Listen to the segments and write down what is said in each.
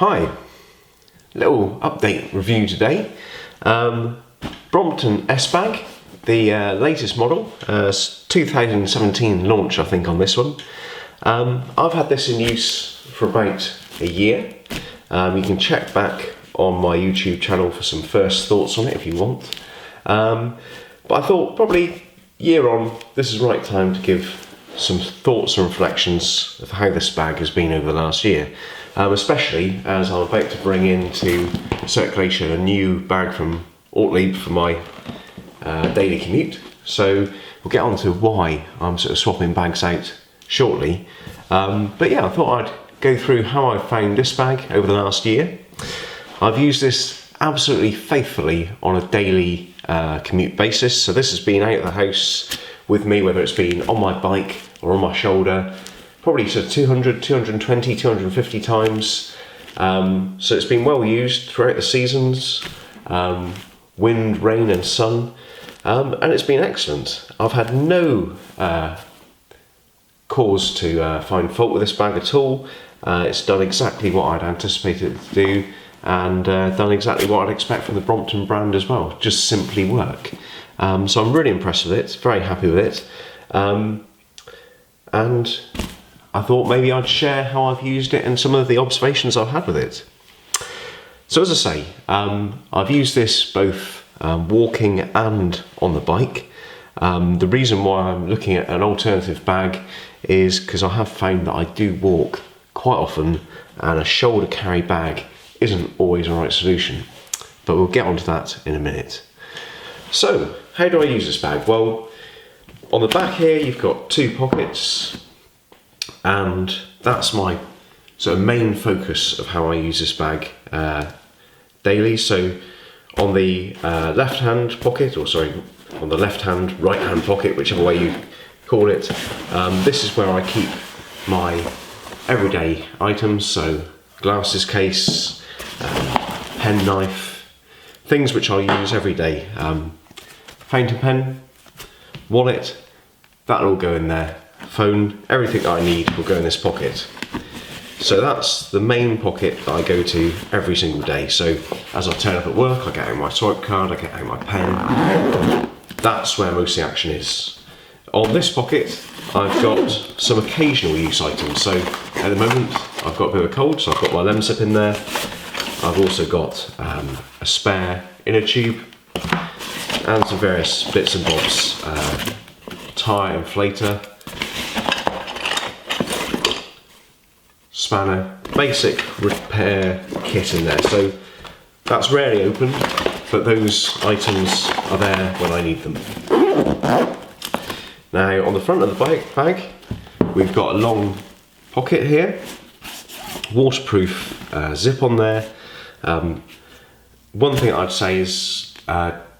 Hi, little update review today. Brompton S-Bag, the latest model, 2017 launch I think on this one. I've had this in use for about a year. You can check back on my YouTube channel for some first thoughts on it if you want. But I thought probably year on, this is the right time to give some thoughts and reflections of how this bag has been over the last year. Especially as I'm about to bring into circulation a new bag from Ortlieb for my daily commute. So we'll get on to why I'm sort of swapping bags out shortly. But yeah, I thought I'd go through how I've found this bag over the last year. I've used this absolutely faithfully on a daily commute basis. So this has been out of the house with me, whether it's been on my bike or on my shoulder, probably sort of 200, 220, 250 times. So it's been well used throughout the seasons, wind, rain and sun, and it's been excellent. I've had no cause to find fault with this bag at all. It's done exactly what I'd anticipated it to do, and done exactly what I'd expect from the Brompton brand as well, just simply work. So I'm really impressed with it, very happy with it. And I thought maybe I'd share how I've used it and some of the observations I've had with it. So as I say, I've used this both walking and on the bike. The reason why I'm looking at an alternative bag is because I have found that I do walk quite often and a shoulder carry bag isn't always the right solution. But we'll get onto that in a minute. So, how do I use this bag? Well, on the back here you've got two pockets, and that's my sort of main focus of how I use this bag daily. So on the left hand pocket, or sorry, on the left hand, right hand pocket, whichever way you call it, this is where I keep my everyday items, so glasses case, pen knife, things which I'll use every day. Fountain pen, wallet, that'll all go in there. Phone, everything that I need will go in this pocket. So that's the main pocket that I go to every single day. So as I turn up at work, I get out my swipe card, I get out my pen. That's where most of the action is. On this pocket, I've got some occasional use items. So at the moment, I've got a bit of a cold, so I've got my lemon sip in there. I've also got a spare inner tube and some various bits and bobs, tyre inflator, spanner, basic repair kit in there. So that's rarely opened, but those items are there when I need them. Now on the front of the bag, we've got a long pocket here, waterproof zip on there. One thing I'd say is,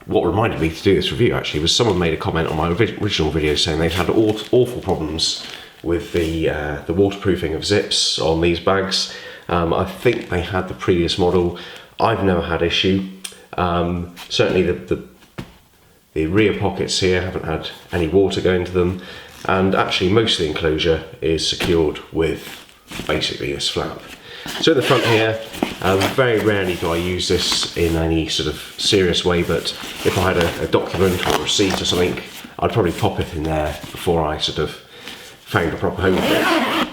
what reminded me to do this review actually was someone made a comment on my original video saying they've had awful problems with the waterproofing of zips on these bags. I think they had the previous model. I've never had issue. Certainly the rear pockets here haven't had any water go into them, and actually most of the enclosure is secured with basically this flap. So in the front here, very rarely do I use this in any sort of serious way, but if I had a document or a receipt or something, I'd probably pop it in there before I sort of found a proper home for it.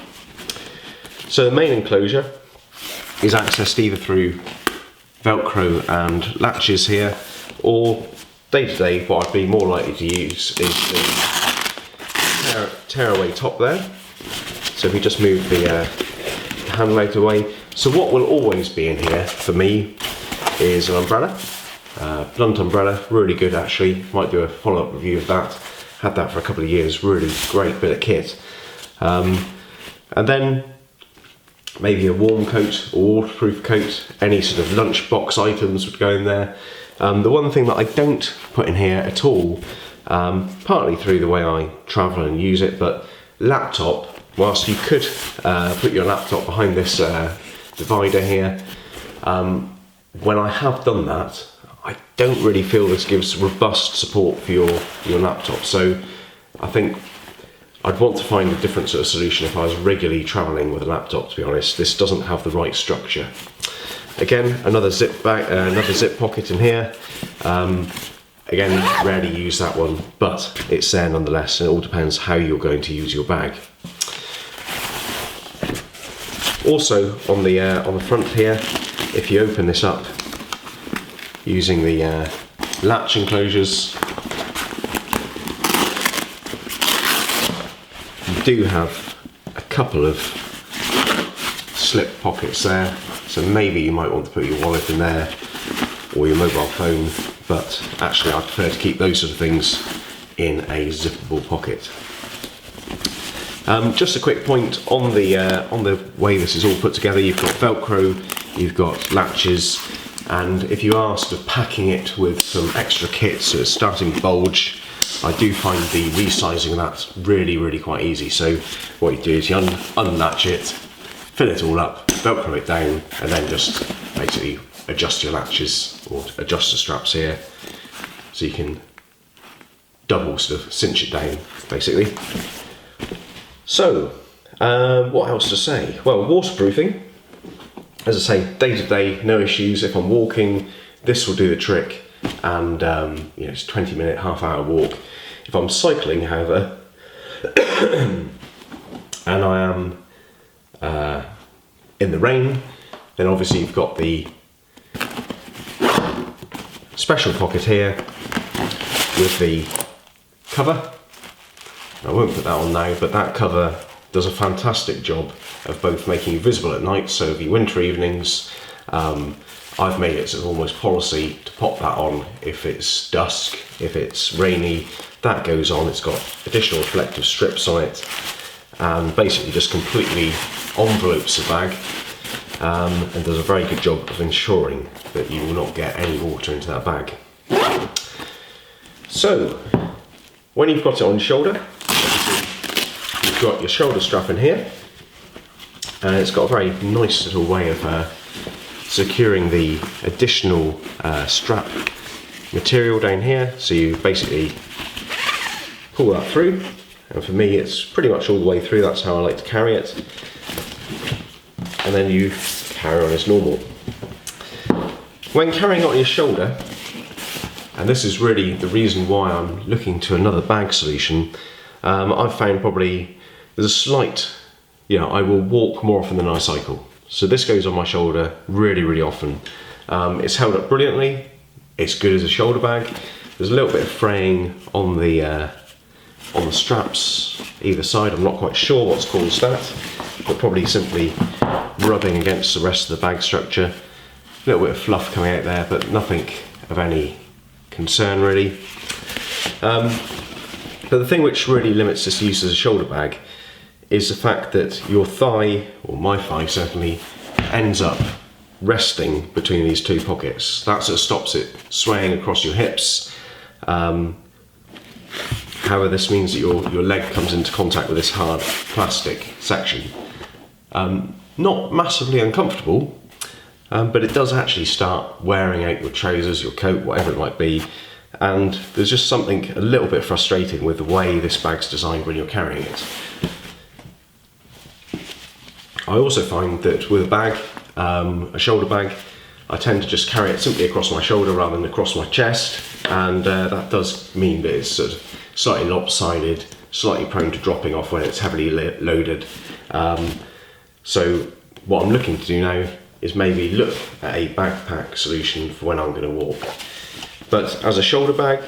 So the main enclosure is accessed either through Velcro and latches here, or day to day what I'd be more likely to use is the tearaway top there. So if we just move the handle out of the way. So what will always be in here for me is an umbrella, blunt umbrella, really good actually. Might do a follow-up review of that. Had that for a couple of years, really great bit of kit. And then maybe a warm coat or waterproof coat, any sort of lunchbox items would go in there. The one thing that I don't put in here at all, partly through the way I travel and use it, but laptop, whilst you could put your laptop behind this divider here, when I have done that, I don't really feel this gives robust support for your laptop. So I think I'd want to find a different sort of solution if I was regularly travelling with a laptop, to be honest. This doesn't have the right structure. Again, another zip bag, another zip pocket in here. Again, rarely use that one, but it's there nonetheless, and it all depends how you're going to use your bag. Also, on the front here, if you open this up using the latch enclosures, you do have a couple of slip pockets there, so maybe you might want to put your wallet in there or your mobile phone, but actually I prefer to keep those sort of things in a zippable pocket. Just a quick point on the way this is all put together. You've got Velcro, you've got latches, and if you are sort of packing it with some extra kit, so it's starting to bulge, I do find the resizing of that really quite easy. So what you do is you unlatch it, fill it all up, Velcro it down, and then just basically adjust your latches or adjust the straps here, so you can double sort of cinch it down basically. So what else to say? Well, waterproofing, as I say, day to day, no issues. If I'm walking, this will do the trick, and you know, it's a 20-minute, half-hour walk. If I'm cycling, however, and I am in the rain, then obviously you've got the special pocket here with the cover. I won't put that on now, but that cover does a fantastic job of both making you visible at night, so for your winter evenings, I've made it sort of almost policy to pop that on if it's dusk, if it's rainy, that goes on. It's got additional reflective strips on it, and basically just completely envelopes the bag, and does a very good job of ensuring that you will not get any water into that bag. So, when you've got it on your shoulder, you've got your shoulder strap in here, and it's got a very nice little way of securing the additional strap material down here. So you basically pull that through, and for me it's pretty much all the way through. That's how I like to carry it, and then you carry on as normal. When carrying it on your shoulder, and this is really the reason why I'm looking to another bag solution, I've found probably there's a slight, I will walk more often than I cycle. So this goes on my shoulder really often. It's held up brilliantly. It's good as a shoulder bag. There's a little bit of fraying on the straps either side. I'm not quite sure what's caused that, but probably simply rubbing against the rest of the bag structure. A little bit of fluff coming out there, but nothing of any concern really. But the thing which really limits this use as a shoulder bag is the fact that your thigh, or my thigh certainly, ends up resting between these two pockets. That sort of stops it swaying across your hips. However, this means that your leg comes into contact with this hard plastic section. Not massively uncomfortable, but it does actually start wearing out your trousers, your coat, whatever it might be, and there's just something a little bit frustrating with the way this bag's designed when you're carrying it. I also find that with a bag, a shoulder bag, I tend to just carry it simply across my shoulder rather than across my chest, and that does mean that it's sort of slightly lopsided, slightly prone to dropping off when it's heavily loaded. So what I'm looking to do now is maybe look at a backpack solution for when I'm going to walk. But as a shoulder bag,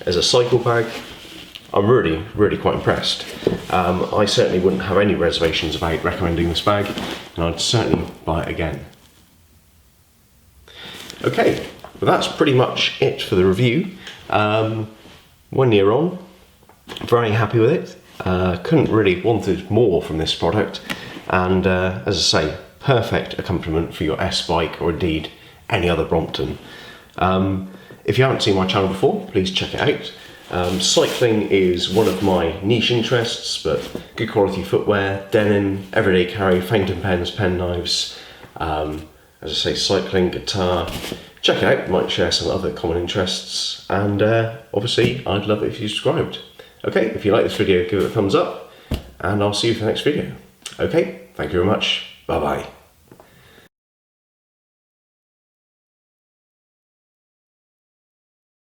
as a cycle bag, I'm really quite impressed. I certainly wouldn't have any reservations about recommending this bag, and I'd certainly buy it again. Okay, well that's pretty much it for the review. 1 year on, very happy with it. Couldn't really wanted more from this product, and as I say, perfect accompaniment for your S-bike or indeed any other Brompton. If you haven't seen my channel before, please check it out. Cycling is one of my niche interests, but good quality footwear, denim, everyday carry, fountain pens, pen knives, as I say, cycling, guitar. Check it out, might share some other common interests, and obviously I'd love it if you subscribed. Okay, if you like this video, give it a thumbs up, and I'll see you for the next video. Okay, thank you very much. Bye bye.